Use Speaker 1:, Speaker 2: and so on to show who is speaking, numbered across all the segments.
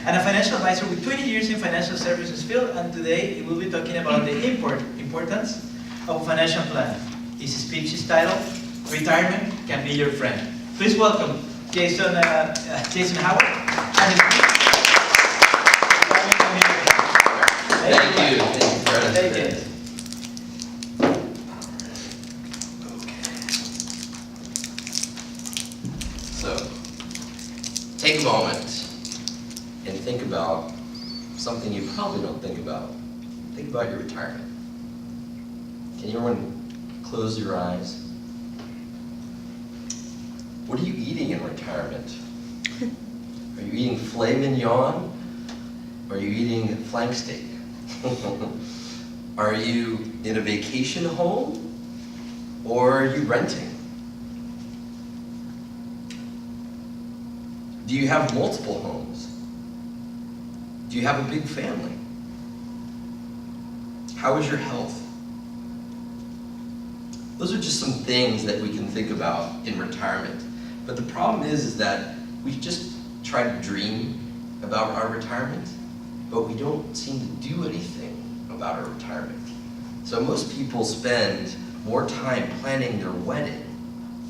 Speaker 1: and a financial advisor with 20 years in financial services field, and today we'll be talking about the importance of a financial plan. His speech is titled, Retirement Can Be Your Friend. Please welcome Jason Howard and his speech.
Speaker 2: Thank you.
Speaker 1: Thank you.
Speaker 2: So, take a moment and think about something you probably don't think about. Think about your retirement. Can everyone close your eyes? What are you eating in retirement? Are you eating filet mignon? Or are you eating flank steak? Are you in a vacation home? Or are you renting? Do you have multiple homes? Do you have a big family? How is your health? Those are just some things that we can think about in retirement. But the problem is that we just try to dream about our retirement, but we don't seem to do anything about our retirement. So most people spend more time planning their wedding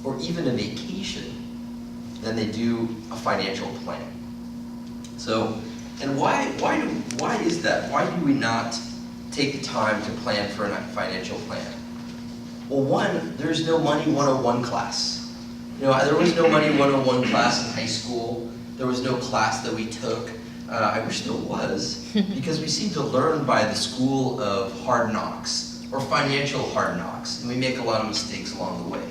Speaker 2: or even a vacation than they do a financial plan. So, and why is that? Why do we not take the time to plan for a financial plan? Well, one, there's no Money 101 class. You know, there was no Money 101 class in high school. There was no class that we took. I wish there was, because we seem to learn by the school of hard knocks, or financial hard knocks, and we make a lot of mistakes along the way.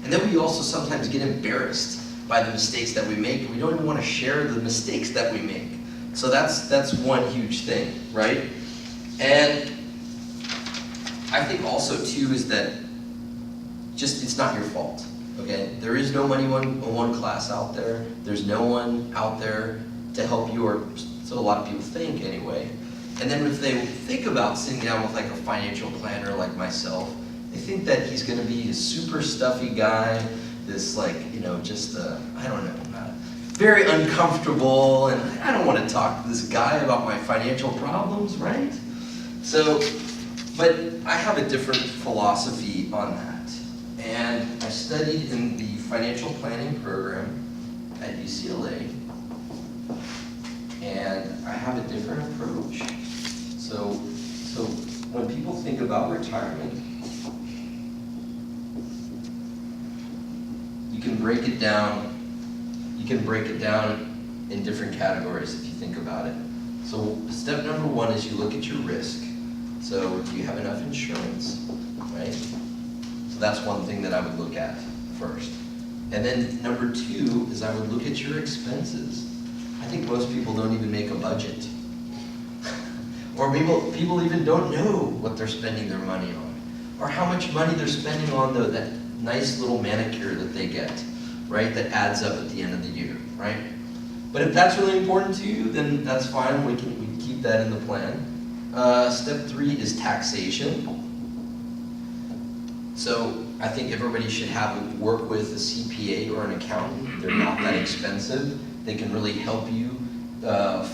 Speaker 2: And then we also sometimes get embarrassed by the mistakes that we make, and we don't even want to share the mistakes that we make. So that's one huge thing, right? And I think also too is that just it's not your fault, okay? There is no Money 101 class out there. There's no one out there to help you, or so a lot of people think anyway. And then if they think about sitting down with like a financial planner like myself, they think that he's gonna be a super stuffy guy, this like, you know, just, I don't know, very uncomfortable, and I don't want to talk to this guy about my financial problems, right? So, but I have a different philosophy on that. And I studied in the financial planning program at UCLA, and I have a different approach. So when people think about retirement, you can break it down in different categories if you think about it. So step number one is you look at your risk. So do you have enough insurance, right? So that's one thing that I would look at first. And then number two is I would look at your expenses. I think most people don't even make a budget. Or people even don't know what they're spending their money on. Or how much money they're spending on that nice little manicure that they get, right? That adds up at the end of the year, right? But if that's really important to you, then that's fine. We can keep that in the plan. Step three is taxation. So I think everybody should work with a CPA or an accountant. They're not that expensive. They can really help you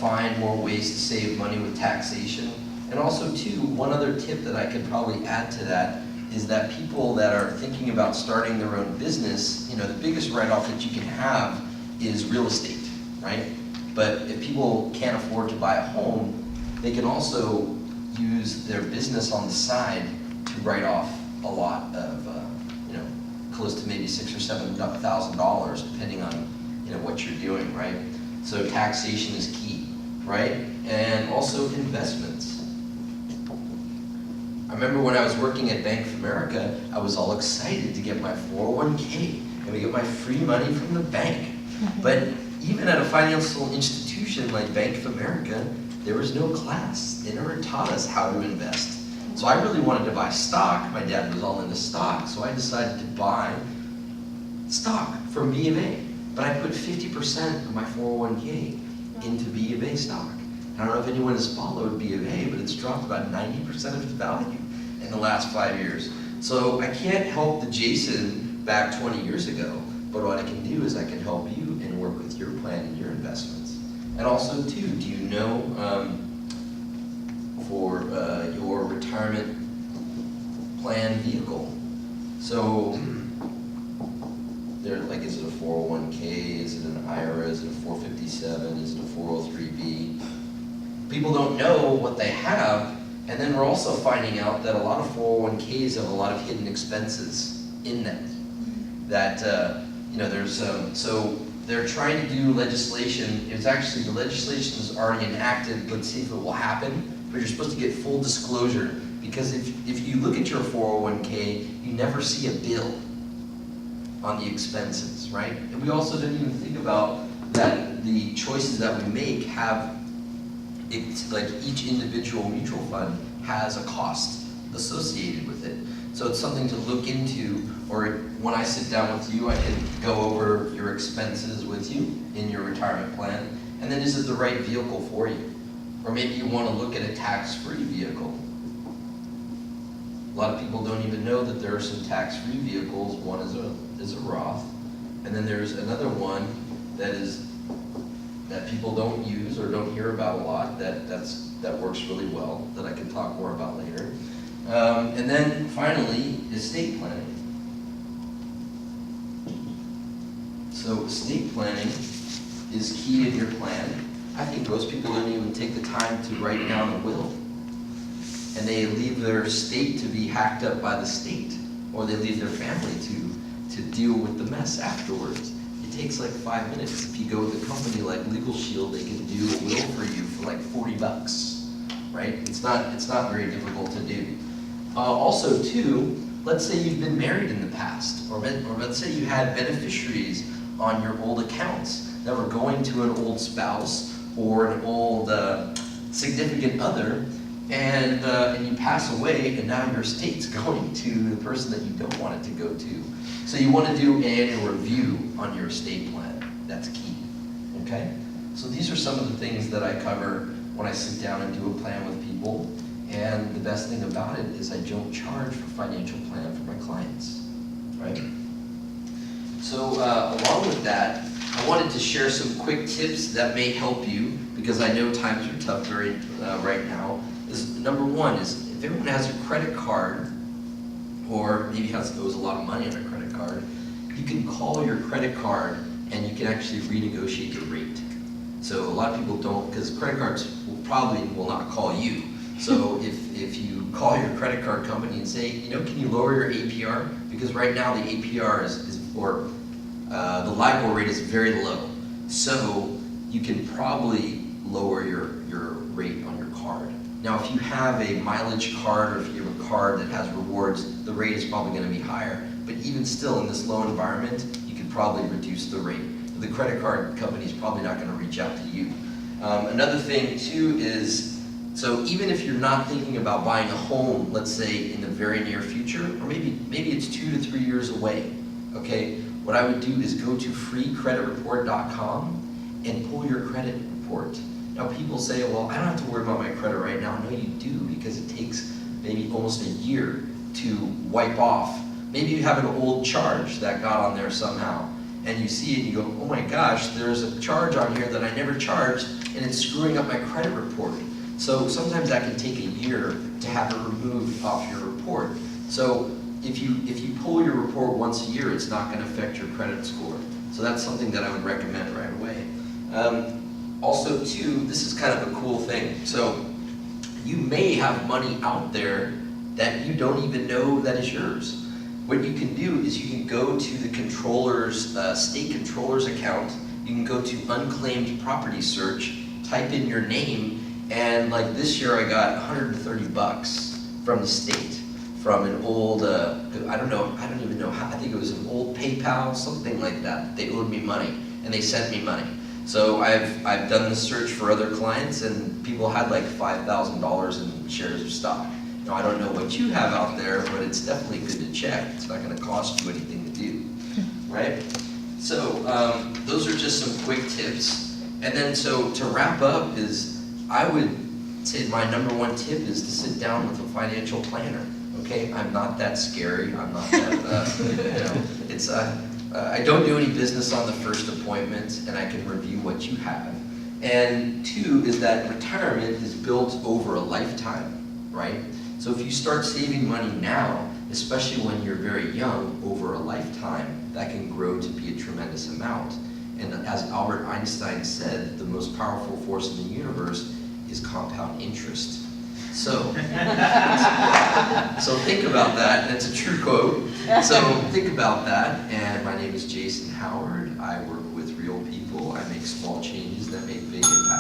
Speaker 2: find more ways to save money with taxation. And also too, one other tip that I could probably add to that is that people that are thinking about starting their own business, you know, the biggest write-off that you can have is real estate, right? But if people can't afford to buy a home, they can also use their business on the side to write off a lot of, you know, close to maybe $6,000 or $7,000, depending on, you know, what you're doing, right? So taxation is key, right? And also investments. I remember when I was working at Bank of America, I was all excited to get my 401k and to get my free money from the bank. But even at a financial institution like Bank of America, there was no class. They never taught us how to invest. So I really wanted to buy stock. My dad was all into stock, so I decided to buy stock from B of A. But I put 50% of my 401k into B of A stock. I don't know if anyone has followed B of A, but it's dropped about 90% of its value in the last 5 years. So I can't help the Jason back 20 years ago, but what I can do is I can help you and work with your plan and your investments. And also too, do you know for your retirement plan vehicle? So like, is it a 401k, is it an IRA, is it a 457, is it a 403b? People don't know what they have, and then we're also finding out that a lot of 401ks have a lot of hidden expenses in them. That, there's, so they're trying to do legislation. It's actually, the legislation is already enacted. Let's see if it will happen, but you're supposed to get full disclosure, because if you look at your 401k, you never see a bill on the expenses, right? And we also didn't even think about that the choices that we make have, it's like each individual mutual fund has a cost associated with it. So it's something to look into, or when I sit down with you, I can go over your expenses with you in your retirement plan, and then is it the right vehicle for you? Or maybe you want to look at a tax-free vehicle. A lot of people don't even know that there are some tax-free vehicles. One is a Roth, and then there's another one that people don't use or don't hear about a lot. That works really well. That I can talk more about later. And then finally, estate planning. So estate planning is key in your plan. I think most people don't even take the time to write down a will. And they leave their estate to be hacked up by the state, or they leave their family to deal with the mess afterwards. It takes like 5 minutes. If you go with a company like Legal Shield, they can do a will for you for like $40, right? It's not very difficult to do. Also too, let's say you've been married in the past, or let's say you had beneficiaries on your old accounts that were going to an old spouse or an old significant other, and you pass away, and now your estate's going to the person that you don't want it to go to. So you want to do an annual review on your estate plan. That's key, okay? So these are some of the things that I cover when I sit down and do a plan with people. And the best thing about it is I don't charge for financial plan for my clients, right? So along with that, I wanted to share some quick tips that may help you, because I know times are tough right now. Number one is, if everyone has a credit card, or maybe owes a lot of money on a credit card, you can call your credit card and you can actually renegotiate the rate. So a lot of people don't, because credit cards will not call you. So if you call your credit card company and say, can you lower your APR? Because right now the APR the LIBOR rate is very low. So you can probably lower your rate on your card. Now if you have a mileage card, or if you have a card that has rewards, the rate is probably going to be higher. But even still, in this low environment, you could probably reduce the rate. The credit card company is probably not going to reach out to you. Another thing too is, so even if you're not thinking about buying a home, let's say in the very near future, or maybe it's 2 to 3 years away, okay? What I would do is go to freecreditreport.com and pull your credit report. Now people say, well, I don't have to worry about my credit right now. No, you do, because it takes maybe almost a year to wipe off. Maybe you have an old charge that got on there somehow, and you see it and you go, oh my gosh, there's a charge on here that I never charged, and it's screwing up my credit report. So sometimes that can take a year to have it removed off your report. So if you pull your report once a year, it's not going to affect your credit score. So that's something that I would recommend right away. Also too, this is kind of a cool thing. So you may have money out there that you don't even know that is yours. What you can do is you can go to the controller's, state controller's account. You can go to unclaimed property search, type in your name, and like this year I got $130 from the state, from an old, I don't even know how, I think it was an old PayPal, something like that. They owed me money, and they sent me money. So I've done the search for other clients, and people had like $5,000 in shares of stock. Now I don't know what you have out there, but it's definitely good to check. It's not going to cost you anything to do, right? So those are just some quick tips. And then so to wrap up is, I would say my number one tip is to sit down with a financial planner. Okay, I'm not that scary. I'm not that, it's I don't do any business on the first appointment, and I can review what you have. And two is that retirement is built over a lifetime, right? So if you start saving money now, especially when you're very young, over a lifetime, that can grow to be a tremendous amount. And as Albert Einstein said, the most powerful force in the universe is compound interest. So, so think about that, and it's a true quote. So think about that, and my name is Jason Howard. I work with real people. I make small changes that make big impacts.